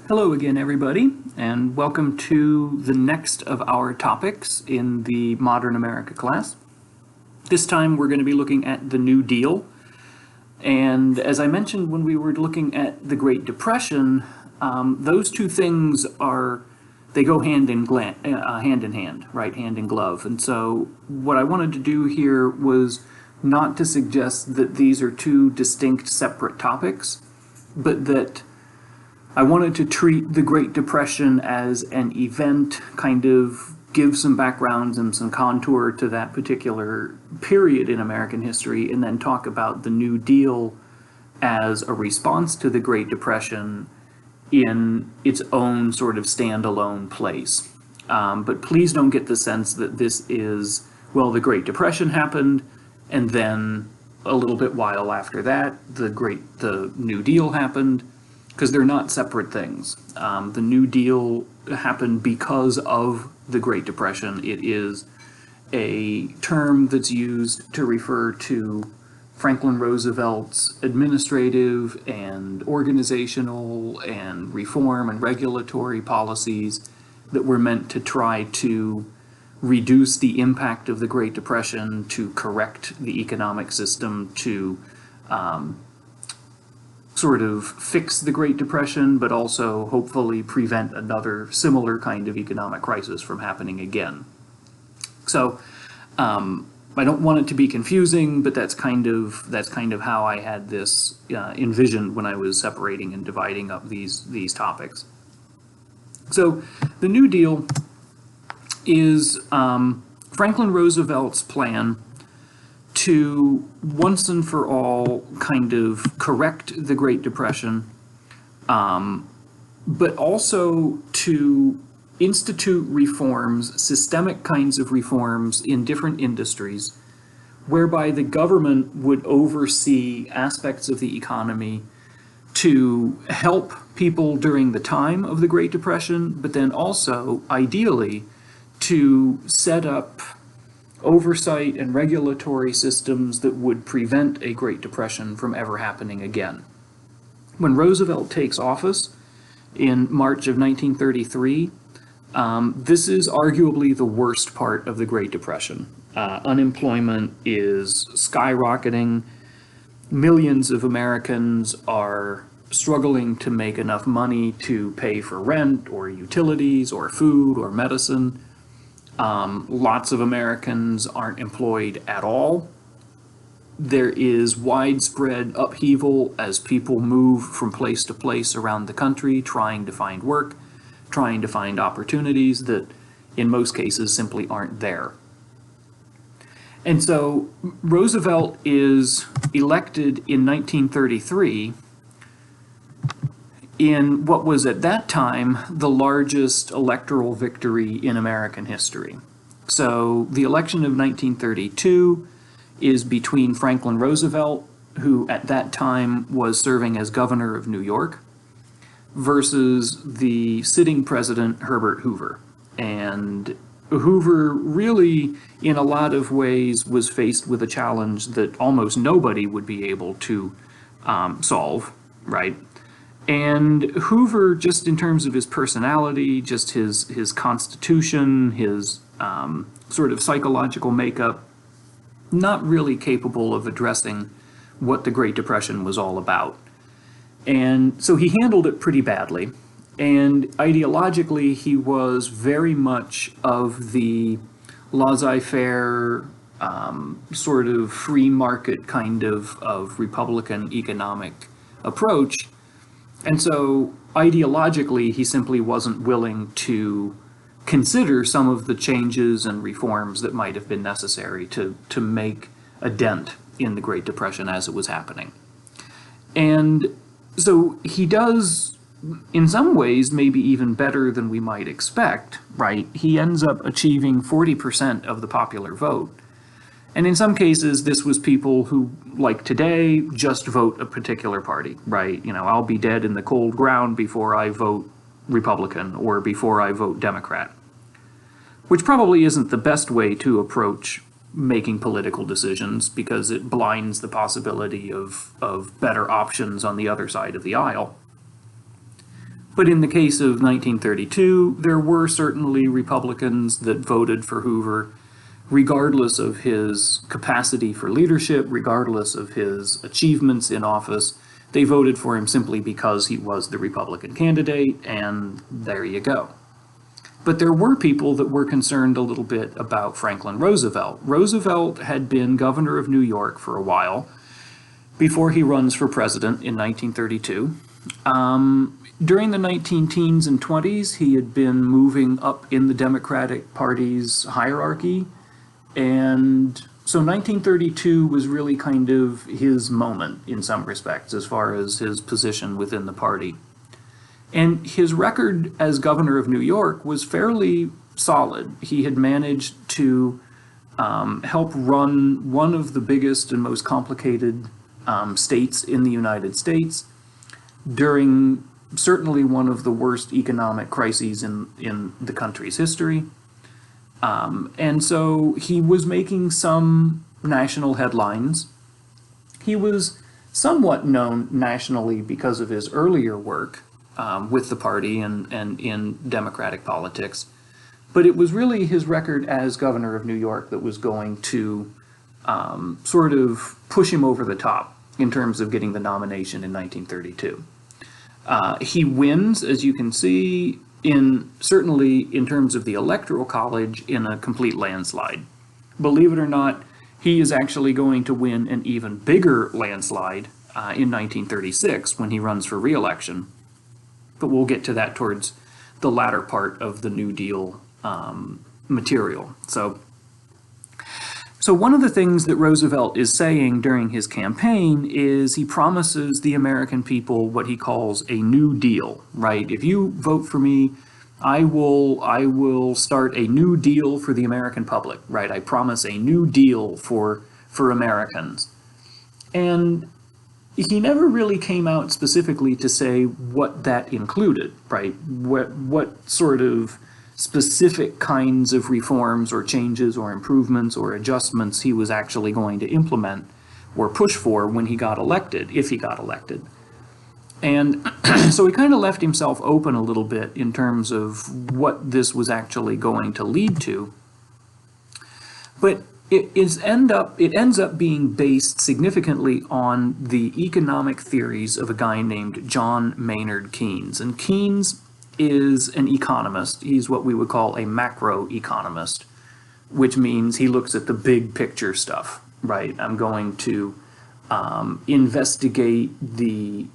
Hello again, everybody, and welcome to the next of our topics in the Modern America class. This time we're going to be looking at the New Deal, and as I mentioned when we were looking at the Great Depression, those two things they go hand in hand, right, hand in glove. And so what I wanted to do here was not to suggest that these are two distinct separate topics, but that I wanted to treat the Great Depression as an event, kind of give some backgrounds and some contour to that particular period in American history, and then talk about the New Deal as a response to the Great Depression in its own sort of standalone place. But please don't get the sense that this is, well, the Great Depression happened, and then a little bit while after that, the New Deal happened, because they're not separate things. The New Deal happened because of the Great Depression. It is a term that's used to refer to Franklin Roosevelt's administrative and organizational and reform and regulatory policies that were meant to try to reduce the impact of the Great Depression, to correct the economic system, to sort of fix the Great Depression, but also hopefully prevent another similar kind of economic crisis from happening again. So I don't want it to be confusing, but that's kind of how I had this envisioned when I was separating and dividing up these topics. So the New Deal is Franklin Roosevelt's plan to once and for all kind of correct the Great Depression, but also to institute reforms, systemic kinds of reforms in different industries, whereby the government would oversee aspects of the economy to help people during the time of the Great Depression, but then also, ideally, to set up oversight and regulatory systems that would prevent a Great Depression from ever happening again. When Roosevelt takes office in March of 1933, this is arguably the worst part of the Great Depression. Unemployment is skyrocketing. Millions of Americans are struggling to make enough money to pay for rent or utilities or food or medicine. Lots of Americans aren't employed at all. There is widespread upheaval as people move from place to place around the country, trying to find work, trying to find opportunities that in most cases simply aren't there. And so Roosevelt is elected in 1933 in what was at that time the largest electoral victory in American history. So the election of 1932 is between Franklin Roosevelt, who at that time was serving as governor of New York, versus the sitting president, Herbert Hoover. And Hoover really, in a lot of ways, was faced with a challenge that almost nobody would be able to solve, right? And Hoover, just in terms of his personality, just his constitution, his sort of psychological makeup, not really capable of addressing what the Great Depression was all about. And so he handled it pretty badly. And ideologically, he was very much of the laissez-faire, sort of free market kind of Republican economic approach. And so ideologically, he simply wasn't willing to consider some of the changes and reforms that might have been necessary to make a dent in the Great Depression as it was happening. And so he does, in some ways, maybe even better than we might expect, right? He ends up achieving 40% of the popular vote. And in some cases, this was people who, like today, just vote a particular party, right? You know, I'll be dead in the cold ground before I vote Republican or before I vote Democrat, which probably isn't the best way to approach making political decisions because it blinds the possibility of better options on the other side of the aisle. But in the case of 1932, there were certainly Republicans that voted for Hoover, regardless of his capacity for leadership, regardless of his achievements in office. They voted for him simply because he was the Republican candidate, and there you go. But there were people that were concerned a little bit about Franklin Roosevelt. Roosevelt had been governor of New York for a while before he runs for president in 1932. During the 19-teens and 20s, he had been moving up in the Democratic Party's hierarchy, and so 1932 was really kind of his moment in some respects as far as his position within the party. And his record as governor of New York was fairly solid. He had managed to help run one of the biggest and most complicated states in the United States during certainly one of the worst economic crises in the country's history. And so he was making some national headlines. He was somewhat known nationally because of his earlier work with the party and in Democratic politics. But it was really his record as governor of New York that was going to sort of push him over the top in terms of getting the nomination in 1932. He wins, as you can see, certainly in terms of the Electoral College, in a complete landslide. Believe it or not, he is actually going to win an even bigger landslide in 1936 when he runs for re-election. But we'll get to that towards the latter part of the New Deal material. So one of the things that Roosevelt is saying during his campaign is he promises the American people what he calls a New Deal, right? If you vote for me, I will start a new deal for the American public, right? I promise a new deal for Americans. And he never really came out specifically to say what that included, right? What sort of specific kinds of reforms or changes or improvements or adjustments he was actually going to implement or push for when he got elected, if he got elected. And so he kind of left himself open a little bit in terms of what this was actually going to lead to. But it ends up being based significantly on the economic theories of a guy named John Maynard Keynes. And Keynes is an economist. He's what we would call a macroeconomist, which means he looks at the big picture stuff, right? I'm going to investigate the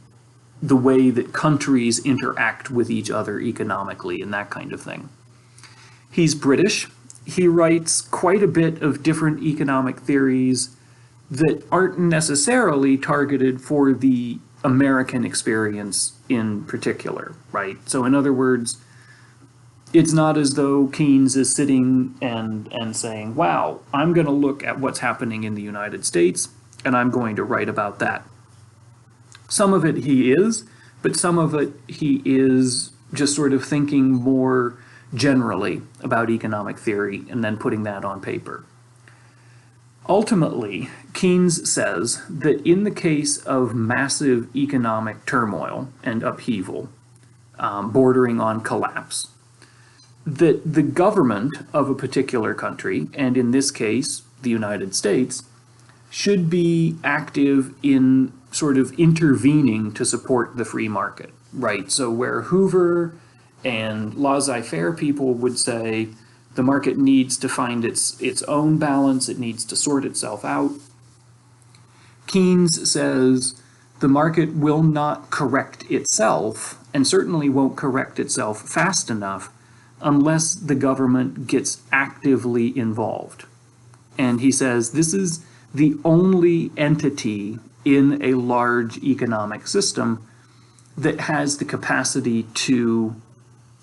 way that countries interact with each other economically and that kind of thing. He's British. He writes quite a bit of different economic theories that aren't necessarily targeted for the American experience in particular, right? So in other words, it's not as though Keynes is sitting and saying, wow, I'm going to look at what's happening in the United States and I'm going to write about that. Some of it he is, but some of it he is just sort of thinking more generally about economic theory and then putting that on paper. Ultimately, Keynes says that in the case of massive economic turmoil and upheaval, bordering on collapse, that the government of a particular country, and in this case, the United States, should be active in sort of intervening to support the free market, right? So where Hoover and laissez-faire people would say the market needs to find its own balance, it needs to sort itself out, Keynes says the market will not correct itself, and certainly won't correct itself fast enough unless the government gets actively involved. And he says this is the only entity in a large economic system that has the capacity to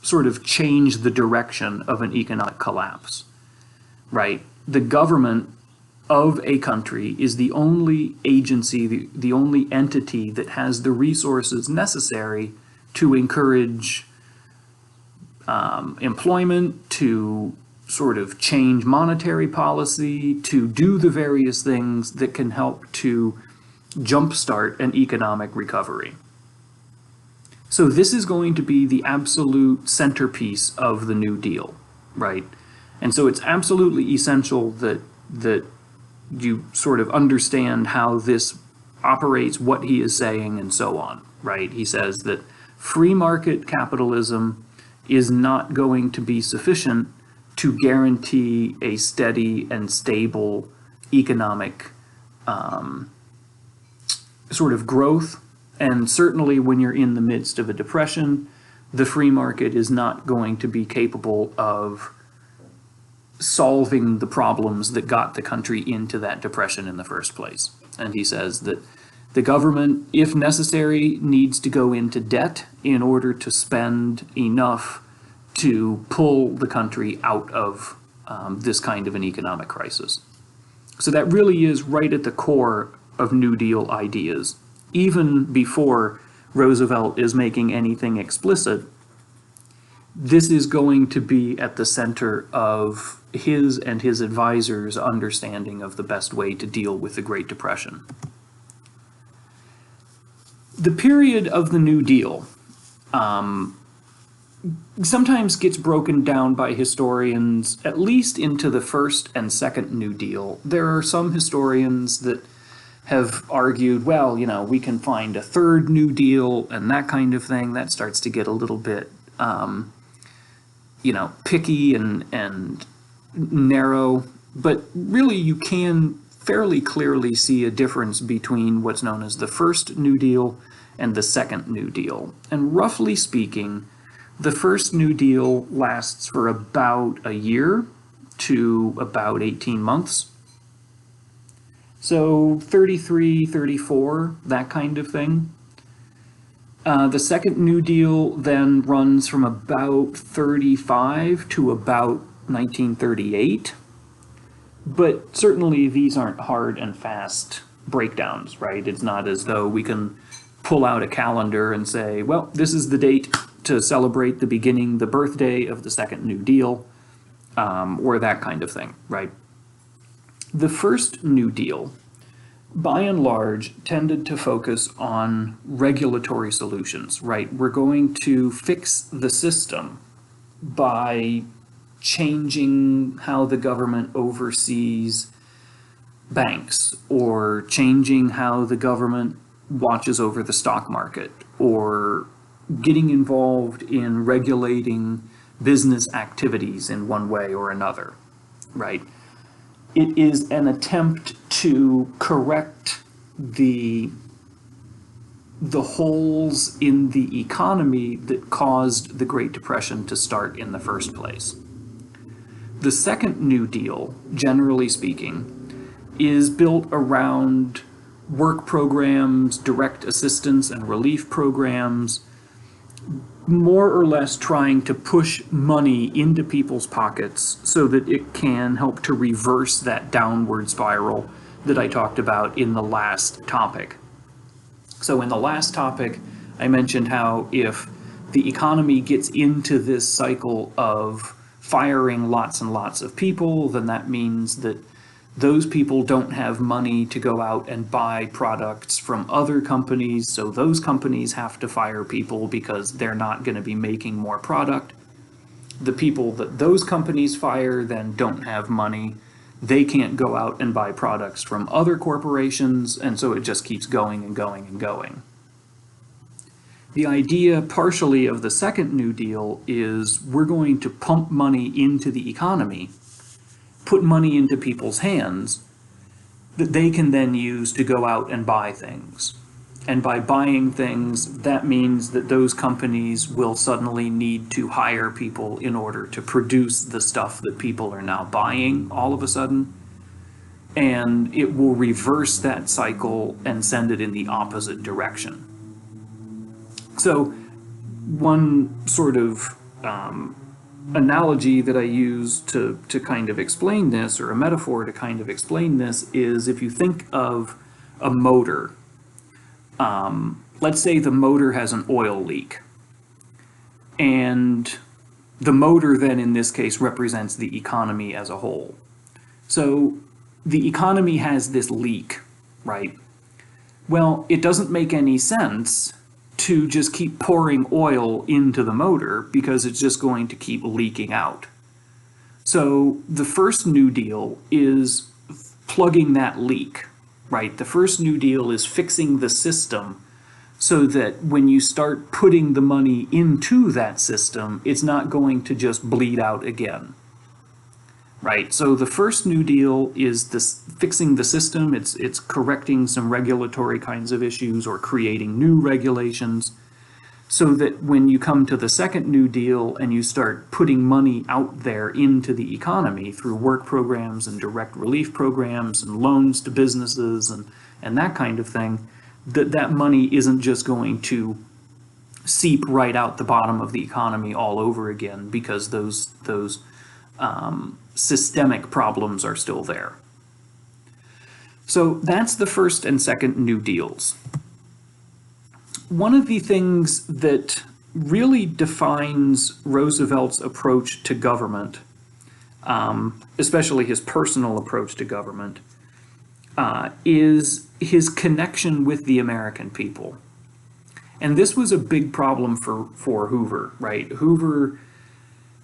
sort of change the direction of an economic collapse, right? The government of a country is the only agency, the only entity that has the resources necessary to encourage employment, to sort of change monetary policy, to do the various things that can help to jumpstart an economic recovery. So this is going to be the absolute centerpiece of the New Deal, right? And so it's absolutely essential that you sort of understand how this operates, what he is saying, and so on, right? He says that free market capitalism is not going to be sufficient to guarantee a steady and stable economic sort of growth. And certainly when you're in the midst of a depression, the free market is not going to be capable of solving the problems that got the country into that depression in the first place. And he says that the government, if necessary, needs to go into debt in order to spend enough to pull the country out of this kind of an economic crisis. So that really is right at the core of New Deal ideas. Even before Roosevelt is making anything explicit, this is going to be at the center of his and his advisors' understanding of the best way to deal with the Great Depression. The period of the New Deal sometimes gets broken down by historians, at least into the first and second New Deal. There are some historians that have argued, well, you know, we can find a third New Deal and that kind of thing. That starts to get a little bit, you know, picky and narrow. But really, you can fairly clearly see a difference between what's known as the first New Deal and the second New Deal. And roughly speaking, the first New Deal lasts for about a year to about 18 months. So 33, 34, that kind of thing. The second New Deal then runs from about 35 to about 1938. But certainly these aren't hard and fast breakdowns, right? It's not as though we can pull out a calendar and say, well, this is the date to celebrate the birthday of the second New Deal, or that kind of thing, right? The first New Deal, by and large, tended to focus on regulatory solutions, right? We're going to fix the system by changing how the government oversees banks, or changing how the government watches over the stock market, or getting involved in regulating business activities in one way or another, right? It is an attempt to correct the holes in the economy that caused the Great Depression to start in the first place. The second New Deal, generally speaking, is built around work programs, direct assistance and relief programs, more or less trying to push money into people's pockets so that it can help to reverse that downward spiral that I talked about in the last topic. So in the last topic, I mentioned how if the economy gets into this cycle of firing lots and lots of people, then that means that those people don't have money to go out and buy products from other companies, so those companies have to fire people because they're not going to be making more product. The people that those companies fire then don't have money. They can't go out and buy products from other corporations, and so it just keeps going and going and going. The idea partially of the second New Deal is we're going to pump money into the economy, put money into people's hands that they can then use to go out and buy things. And by buying things, that means that those companies will suddenly need to hire people in order to produce the stuff that people are now buying all of a sudden. And it will reverse that cycle and send it in the opposite direction. So one sort of analogy that I use to kind of explain this, or a metaphor to kind of explain this, is if you think of a motor. Let's say the motor has an oil leak. And the motor then in this case represents the economy as a whole. So the economy has this leak, right? Well, it doesn't make any sense to just keep pouring oil into the motor because it's just going to keep leaking out. So the first New Deal is plugging that leak, right? The first New Deal is fixing the system so that when you start putting the money into that system, it's not going to just bleed out again, right? So the first New Deal is this fixing the system. It's correcting some regulatory kinds of issues or creating new regulations so that when you come to the second New Deal and you start putting money out there into the economy through work programs and direct relief programs and loans to businesses and that kind of thing, that money isn't just going to seep right out the bottom of the economy all over again because those systemic problems are still there. So that's the first and second New Deals. One of the things that really defines Roosevelt's approach to government, especially his personal approach to government, is his connection with the American people. And this was a big problem for Hoover, right? Hoover,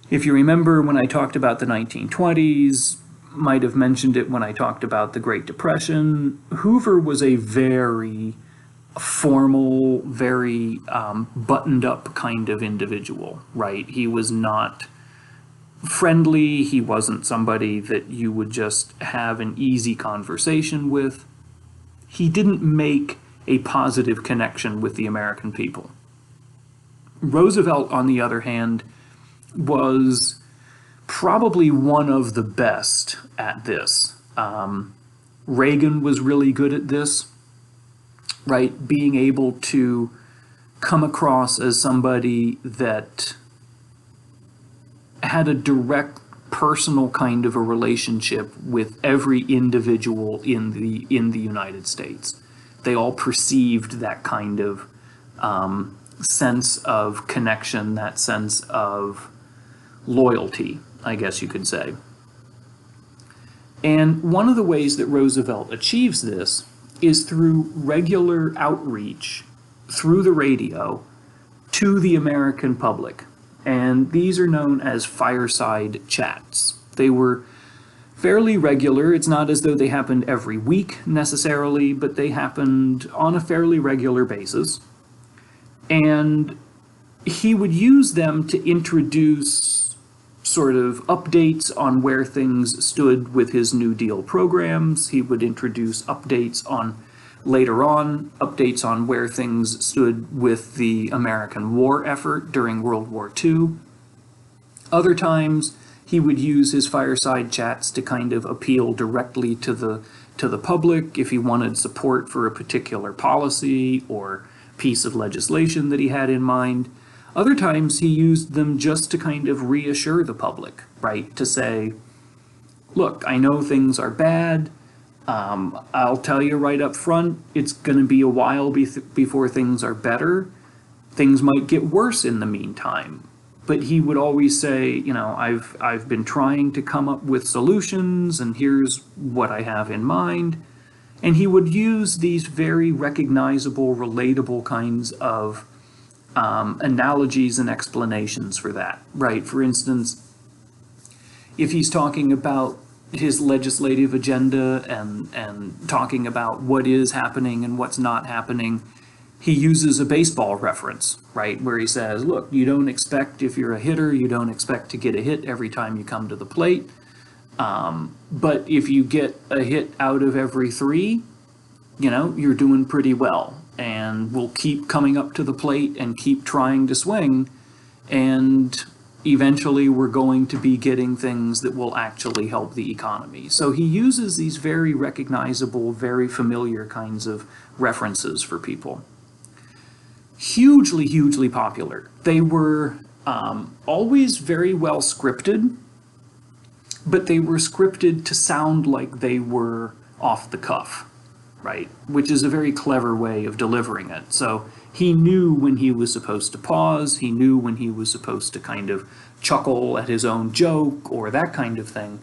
if you remember when I talked about the 1920s, might have mentioned it when I talked about the Great Depression, Hoover was a very formal, very buttoned up kind of individual, right? He was not friendly. He wasn't somebody that you would just have an easy conversation with. He didn't make a positive connection with the American people. Roosevelt, on the other hand, was probably one of the best at this. Reagan was really good at this, right? Being able to come across as somebody that had a direct personal kind of a relationship with every individual in the United States. They all perceived that kind of sense of connection, that sense of loyalty, I guess you could say. And one of the ways that Roosevelt achieves this is through regular outreach through the radio to the American public. And these are known as fireside chats. They were fairly regular. It's not as though they happened every week necessarily, but they happened on a fairly regular basis. And he would use them to introduce sort of updates on where things stood with his New Deal programs. He would introduce updates on, later on, updates on where things stood with the American war effort during World War II. Other times, he would use his fireside chats to kind of appeal directly to the public if he wanted support for a particular policy or piece of legislation that he had in mind. Other times he used them just to kind of reassure the public, right? To say, look, I know things are bad. I'll tell you right up front, it's going to be a while before things are better. Things might get worse in the meantime. But he would always say, you know, I've been trying to come up with solutions, and here's what I have in mind. And he would use these very recognizable, relatable kinds of analogies and explanations for that, right? For instance, if he's talking about his legislative agenda and talking about what is happening and what's not happening, he uses a baseball reference, right? Where he says, look, you don't expect, if you're a hitter, you don't expect to get a hit every time you come to the plate. But if you get a hit out of every 3, you know, you're doing pretty well. And we'll keep coming up to the plate and keep trying to swing. And eventually we're going to be getting things that will actually help the economy. So he uses these very recognizable, very familiar kinds of references for people. Hugely, hugely popular. They were always very well scripted, but they were scripted to sound like they were off the cuff, right? Which is a very clever way of delivering it. So he knew when he was supposed to pause, he knew when he was supposed to kind of chuckle at his own joke or that kind of thing.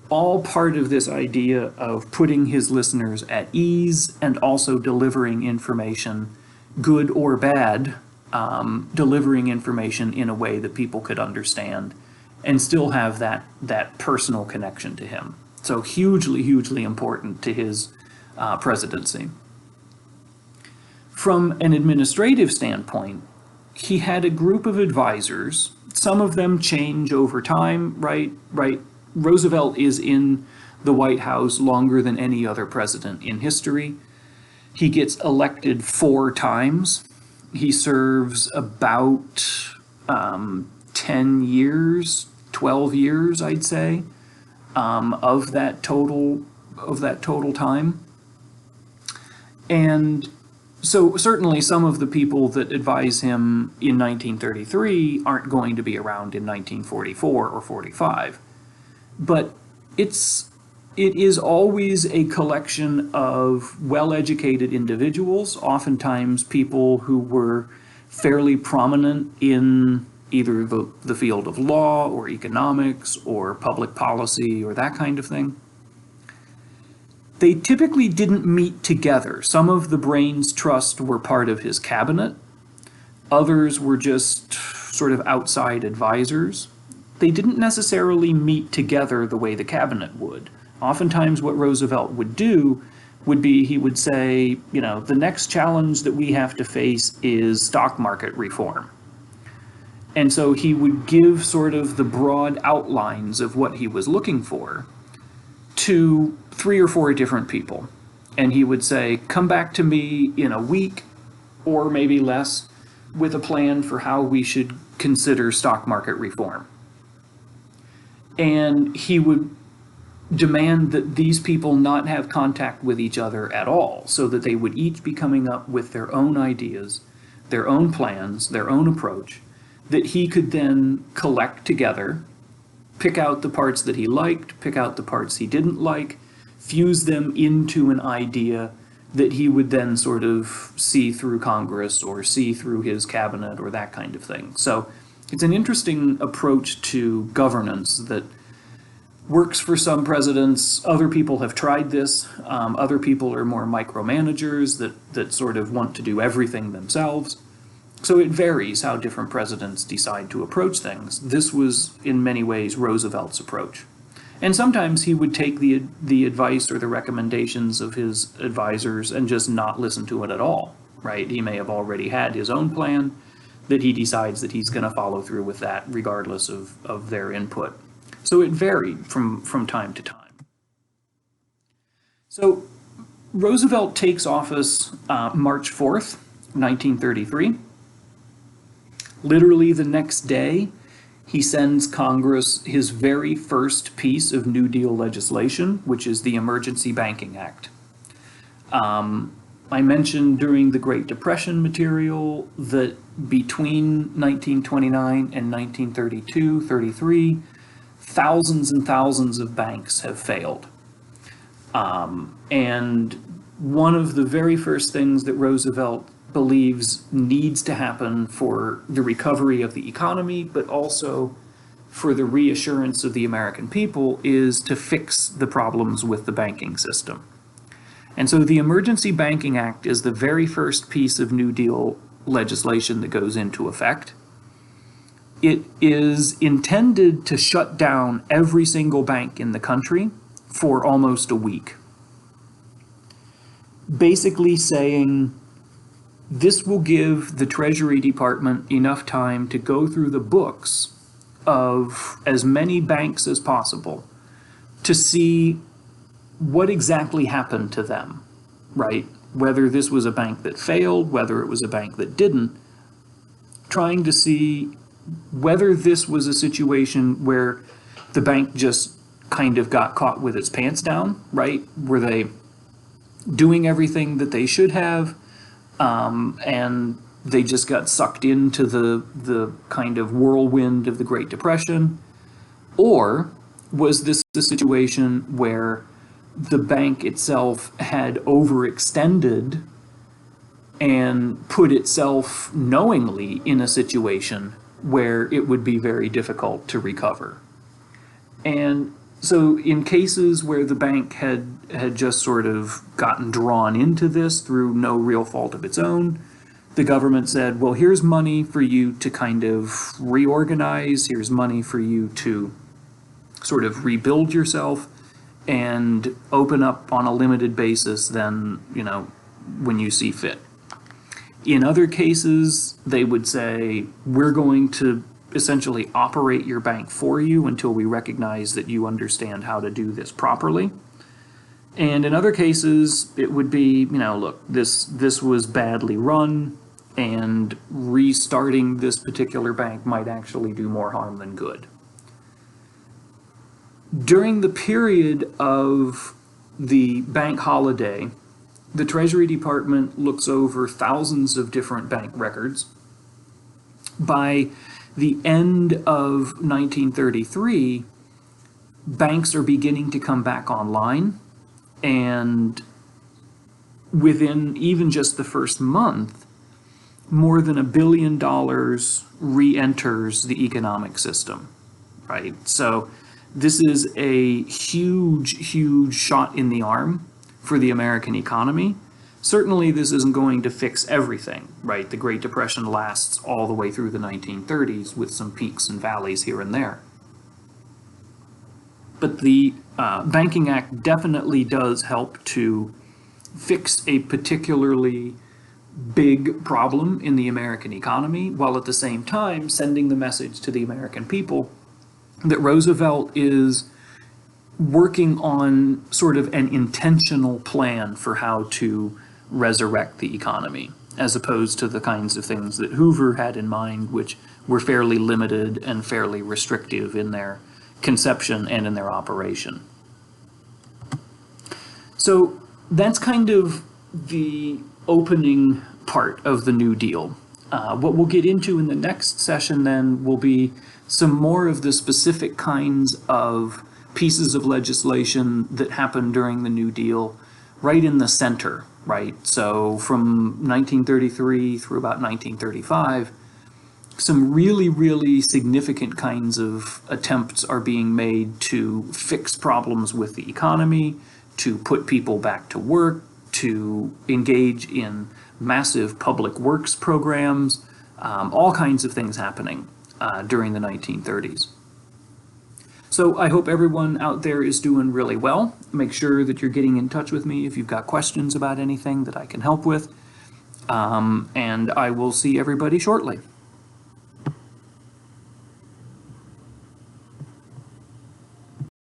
All part of this idea of putting his listeners at ease and also delivering information good or bad, delivering information in a way that people could understand and still have that personal connection to him. So hugely, hugely important to his presidency. From an administrative standpoint, he had a group of advisors. Some of them change over time, right? Roosevelt is in the White House longer than any other president in history. He gets elected 4 times. He serves about 10 years, 12 years, I'd say, of that total time. And so certainly some of the people that advise him in 1933 aren't going to be around in 1944 or 45. But it is always a collection of well-educated individuals, oftentimes people who were fairly prominent in either the field of law or economics or public policy or that kind of thing. They typically didn't meet together. Some of the brains trust were part of his cabinet. Others were just sort of outside advisors. They didn't necessarily meet together the way the cabinet would. Oftentimes what Roosevelt would do would be he would say, you know, the next challenge that we have to face is stock market reform. And so he would give sort of the broad outlines of what he was looking for to 3 or 4 different people. And he would say, come back to me in a week or maybe less with a plan for how we should consider stock market reform. And he would demand that these people not have contact with each other at all, so that they would each be coming up with their own ideas, their own plans, their own approach, that he could then collect together, pick out the parts that he liked, pick out the parts he didn't like, fuse them into an idea that he would then sort of see through Congress or see through his cabinet or that kind of thing. So it's an interesting approach to governance that works for some presidents. Other people have tried this. Other people are more micromanagers that sort of want to do everything themselves. So it varies how different presidents decide to approach things. This was, in many ways, Roosevelt's approach. And sometimes he would take the advice or the recommendations of his advisors and just not listen to it at all, right? He may have already had his own plan that he decides that he's going to follow through with that regardless of their input. So it varied from time to time. So Roosevelt takes office March 4th, 1933. Literally the next day, he sends Congress his very first piece of New Deal legislation, which is the Emergency Banking Act. I mentioned during the Great Depression material that between 1929 and 1932-33, thousands and thousands of banks have failed. And one of the very first things that Roosevelt believes needs to happen for the recovery of the economy, but also for the reassurance of the American people, is to fix the problems with the banking system. And so the Emergency Banking Act is the very first piece of New Deal legislation that goes into effect. It is intended to shut down every single bank in the country for almost a week. Basically saying, this will give the Treasury Department enough time to go through the books of as many banks as possible to see what exactly happened to them, right? Whether this was a bank that failed, whether it was a bank that didn't, trying to see whether this was a situation where the bank just kind of got caught with its pants down, right? Were they doing everything that they should have? And they just got sucked into the kind of whirlwind of the Great Depression? Or was this a situation where the bank itself had overextended and put itself knowingly in a situation where it would be very difficult to recover? And so in cases where the bank had just sort of gotten drawn into this through no real fault of its own, the government said, well, here's money for you to kind of reorganize, here's money for you to sort of rebuild yourself and open up on a limited basis then, when you see fit. In other cases, they would say, we're going to essentially operate your bank for you until we recognize that you understand how to do this properly. And in other cases, it would be, look, this was badly run, and restarting this particular bank might actually do more harm than good. During the period of the bank holiday, the Treasury Department looks over thousands of different bank records. By the end of 1933, banks are beginning to come back online, and within even just the first month, more than $1 billion re-enters the economic system, right? So this is a huge, huge shot in the arm for the American economy. Certainly this isn't going to fix everything, right? The Great Depression lasts all the way through the 1930s with some peaks and valleys here and there. But the Banking Act definitely does help to fix a particularly big problem in the American economy, while at the same time sending the message to the American people that Roosevelt is working on sort of an intentional plan for how to resurrect the economy, as opposed to the kinds of things that Hoover had in mind, which were fairly limited and fairly restrictive in their conception and in their operation. So that's kind of the opening part of the New Deal. What we'll get into in the next session then will be some more of the specific kinds of pieces of legislation that happened during the New Deal right in the center, right? So from 1933 through about 1935, some really, really significant kinds of attempts are being made to fix problems with the economy, to put people back to work, to engage in massive public works programs, all kinds of things happening during the 1930s. So I hope everyone out there is doing really well. Make sure that you're getting in touch with me if you've got questions about anything that I can help with. And I will see everybody shortly.